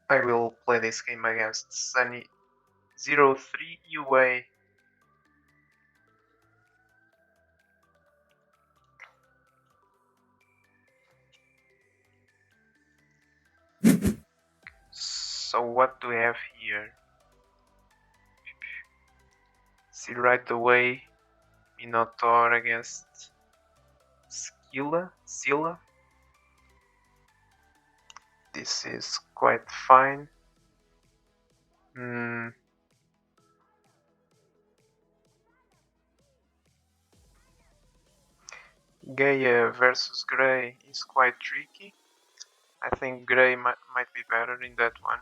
I will play this game against sunny03ua. So what do we have here? See right away, Minotaur against Scylla. This is quite fine. Gaia versus Grey is quite tricky. I think Grey might be better in that one.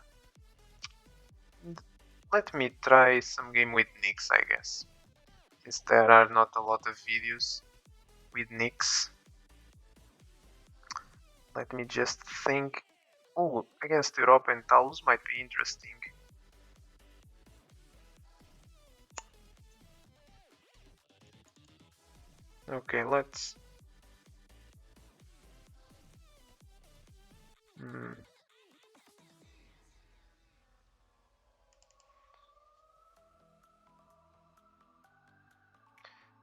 Let me try some game with Nyx, I guess, since there are not a lot of videos with Nyx. Let me just think. Oh, against Europa and Talus might be interesting. Okay, let's...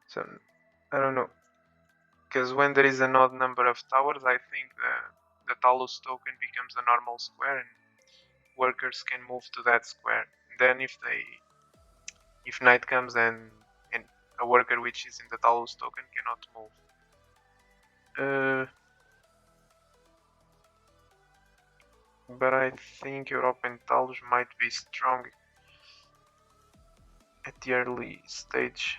So, I don't know. Because when there is an odd number of towers, I think the Talus token becomes a normal square and workers can move to that square. Then if night comes and a worker which is in the Talus token cannot move. But I think European Talus might be strong at the early stage.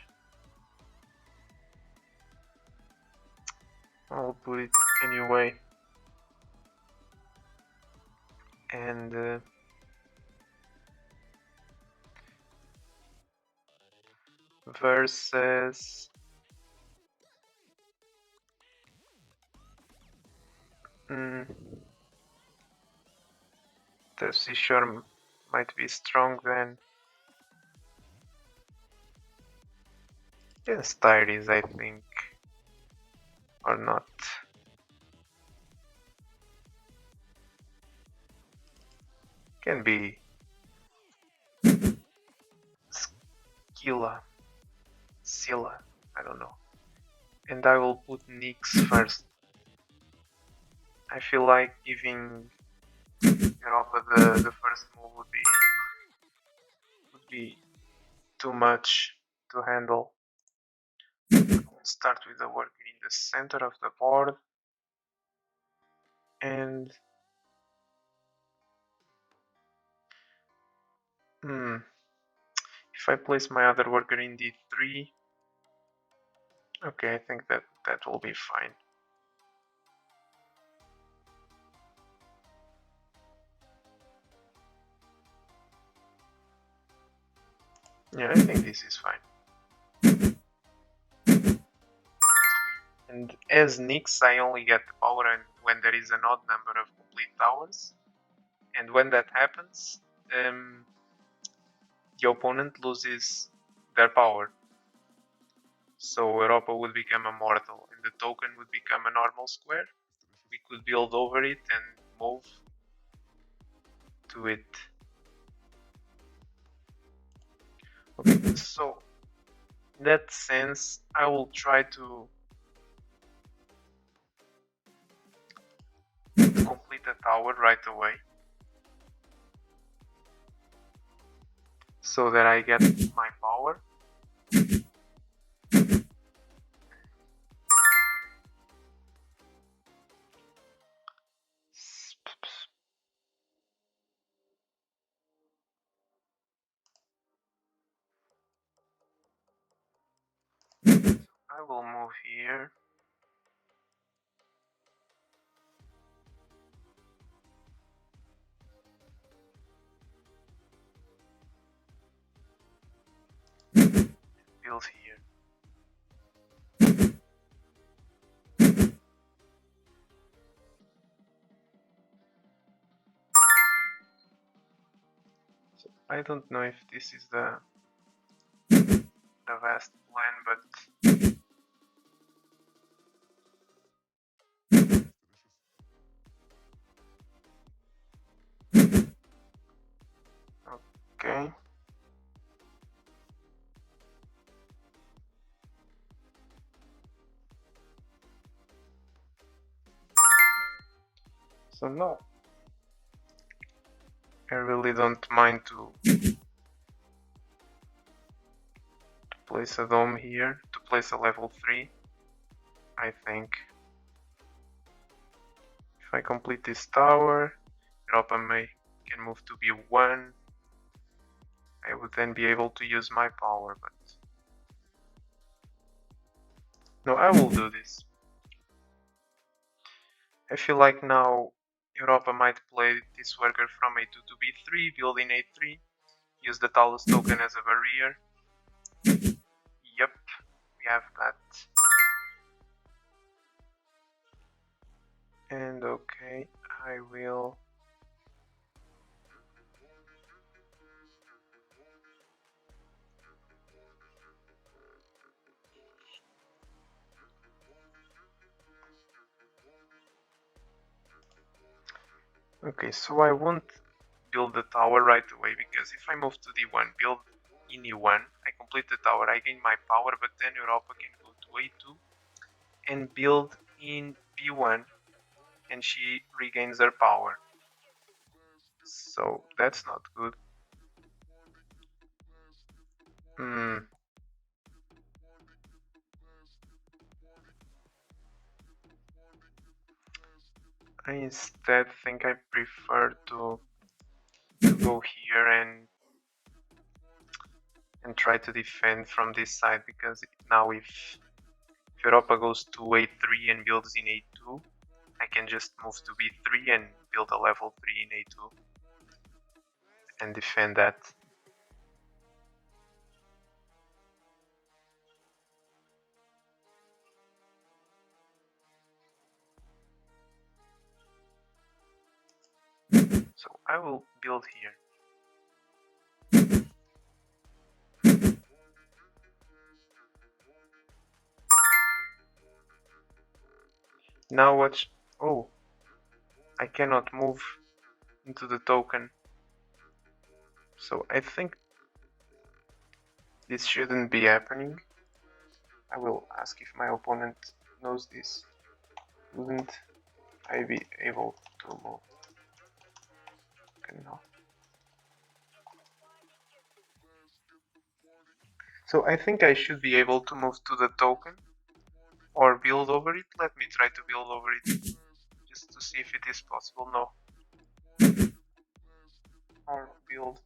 I'll put it anyway. And versus the seashore might be strong then. Yes, Tyrese, I think, or not. Can be Scylla, I don't know. And I will put Nyx first. I feel like giving Europa the first move would be too much to handle. We'll start with the worker in the center of the board, and if I place my other worker in d3, okay, I think that will be fine. Yeah, I think this is fine. And as Nyx, I only get the power when there is an odd number of complete towers. And when that happens, the opponent loses their power. So Europa would become immortal, and the token would become a normal square. We could build over it and move to it. Okay, so in that sense, I will try to complete the tower right away, so that I get my power. I will move here. Build here. So I don't know if this is the best plan, but So no, I really don't mind to place a dome here, to place a level 3, I think. If I complete this tower, Europa can move to B1. I would then be able to use my power, but... No, I will do this. I feel like now Europa might play this worker from A2 to B3, build in A3, use the Talus token as a barrier. Yep, we have that. And okay, I will... Okay, so I won't build the tower right away, because if I move to D1, build in E1, I complete the tower, I gain my power, but then Europa can go to A2 and build in B1, and she regains her power. So that's not good. I instead think I prefer to go here and try to defend from this side, because now if Europa goes to A3 and builds in A2, I can just move to B3 and build a level 3 in A2 and defend that. So I will build here. Now watch. Oh, I cannot move into the token. So I think this shouldn't be happening. I will ask if my opponent knows this. Wouldn't I be able to move? Okay, no. So I think I should be able to move to the token or build over it. Let me try to build over it just to see if it is possible. No. Or build.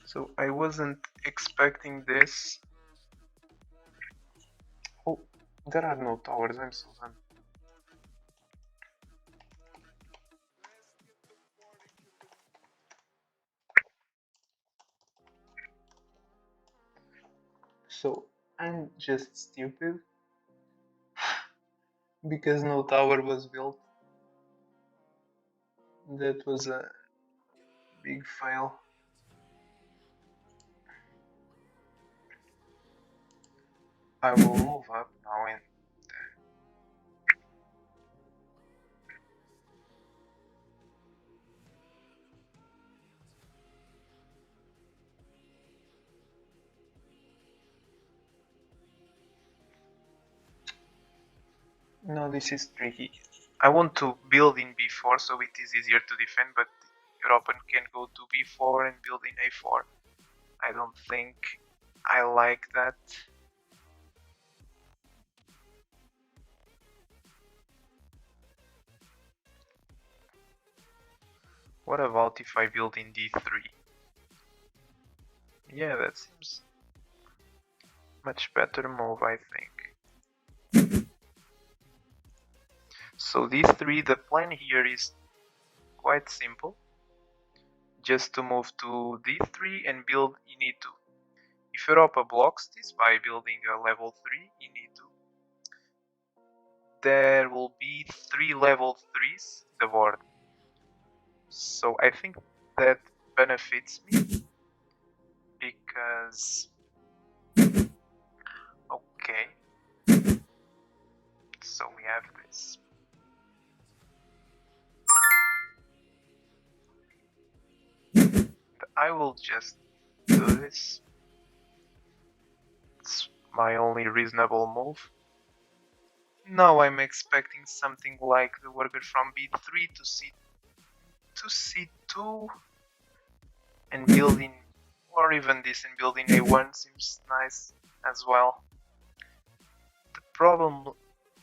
So I wasn't expecting this. Oh, there are no towers, I'm so done. So I'm just stupid because no tower was built. That was a big fail. I will move up now in. No, this is tricky. I want to build in b4 so it is easier to defend, but European can go to b4 and build in a4. I don't think I like that. What about if I build in d3? Yeah, that seems much better move, I think. So d3, the plan here is quite simple. Just to move to d3 and build in e2. If Europa blocks this by building a level 3 in e2, there will be 3 level 3s in the board. So I think that benefits me because... Okay, so we have this. I will just do this. It's my only reasonable move. Now I'm expecting something like the worker from B3 to C2 and building, or even this and building A1 seems nice as well. The problem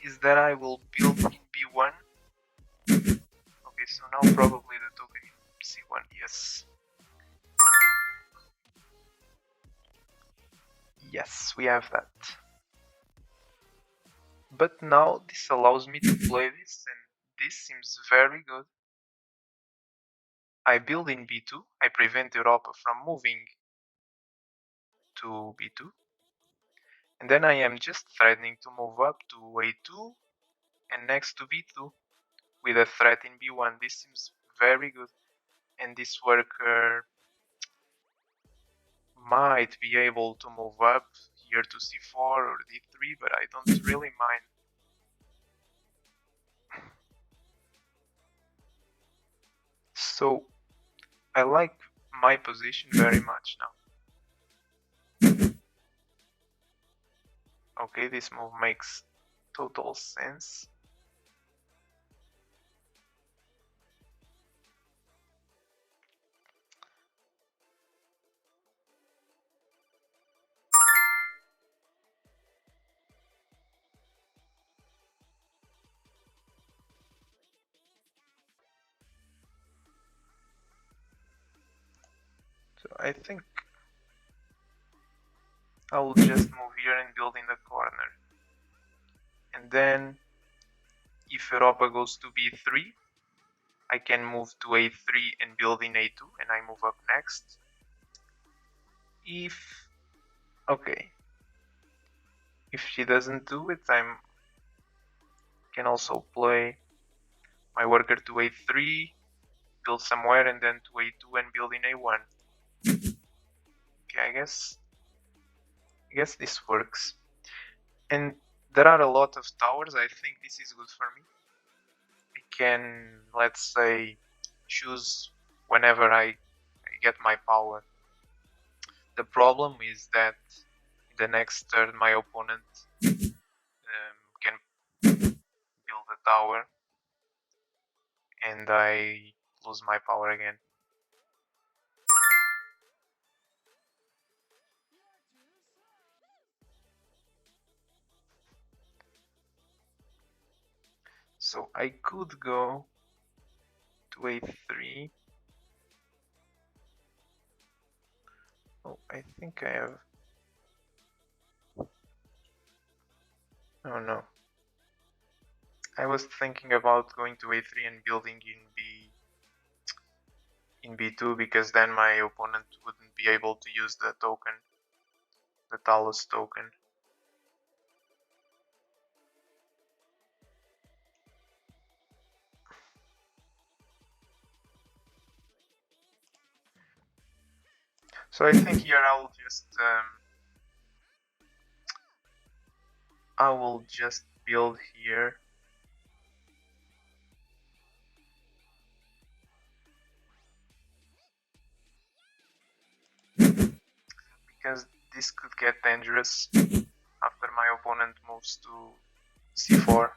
is that I will build in B1. Okay, so now probably the token in C1, yes. Yes, we have that. But now this allows me to play this, and this seems very good. I build in B2, I prevent Europa from moving to B2, and then I am just threatening to move up to A2 and next to B2 with a threat in B1. This seems very good, and this worker might be able to move up here to C4 or D3, but I don't really mind. So I like my position very much now. Okay, this move makes total sense. So I think I will just move here and build in the corner. And then if Europa goes to B3, I can move to A3 and build in A2 and I move up next. Okay, if she doesn't do it, I can also play my worker to A3, build somewhere, and then to A2 and build in A1. Okay, I guess this works. And there are a lot of towers. I think this is good for me. I can, let's say, choose whenever I get my power. The problem is that in the next turn my opponent can build a tower and I lose my power again. So I could go to A3. Oh, I think I have... Oh no. I was thinking about going to A3 and building in B2 because then my opponent wouldn't be able to use the token, the Talus token. So I think here I will just build here. Because this could get dangerous after my opponent moves to C4.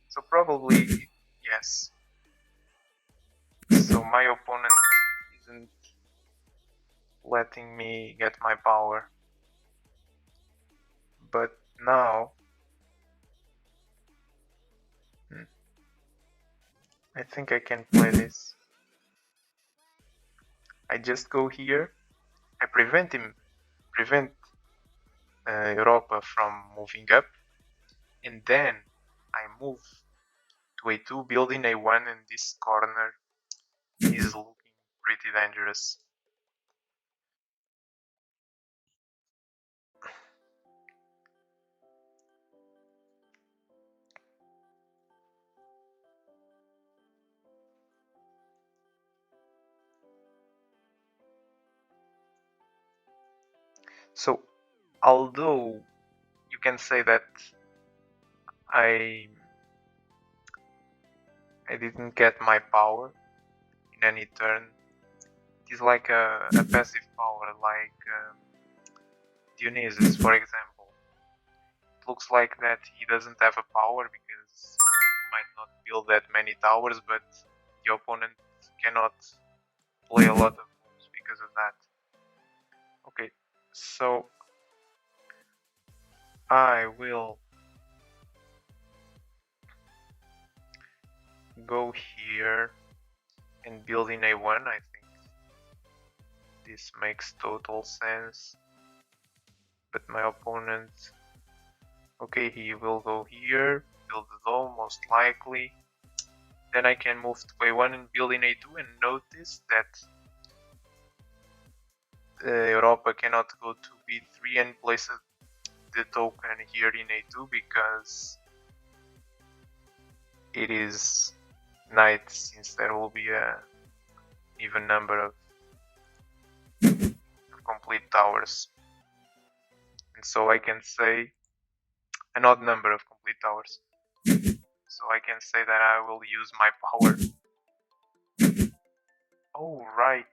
So probably yes. So my opponent isn't letting me get my power. But now I think I can play this. I just go here. I prevent Europa from moving up, and then I move to A2, building A1, and this corner is looking pretty dangerous. So, although you can say that I didn't get my power in any turn, it is like a passive power, like Dionysus, for example. looks like that he doesn't have a power because he might not build that many towers, but the opponent cannot play a lot of moves because of that. Okay, so I will go here and build in A1. I think this makes total sense. But my opponent, okay, he will go here, build the dome most likely. Then I can move to A1 and build in A2, and notice that Europa cannot go to B3 and place the token here in A2 because it is knight, since there will be a even number of complete towers. And so I can say an odd number of complete towers. So I can say that I will use my power. Oh, right.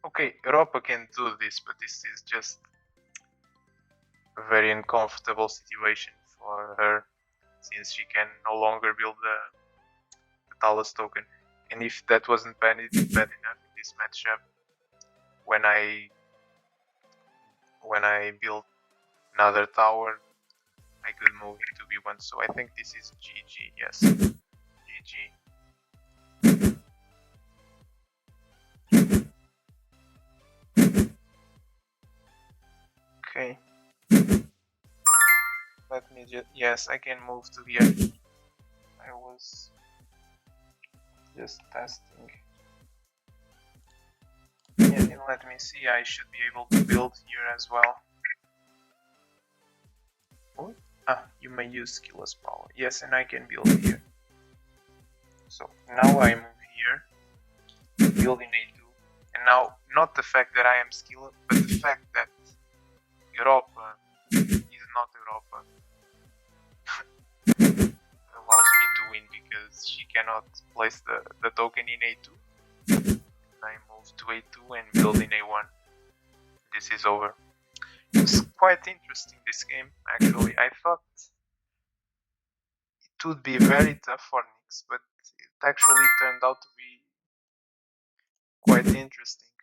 Okay, Europa can do this, but this is just a very uncomfortable situation for her, since she can no longer build the Talus token. And if that wasn't bad enough in this matchup, when I built another tower, I could move into B1. So I think this is GG. Yes, GG. Okay. Let me just, yes, I can move to here. I was just testing. Yeah, and let me see, I should be able to build here as well. Oh, you may use Scylla's power. Yes, and I can build here. So now I move here, build in A2. And now, not the fact that I am Scylla, but the fact that Europa is not Europa allows me to win because she cannot place the token in A2. I move to A2 and build in A1. This is over. It's quite interesting, this game, actually. I thought it would be very tough for Nyx, but it actually turned out to be quite interesting.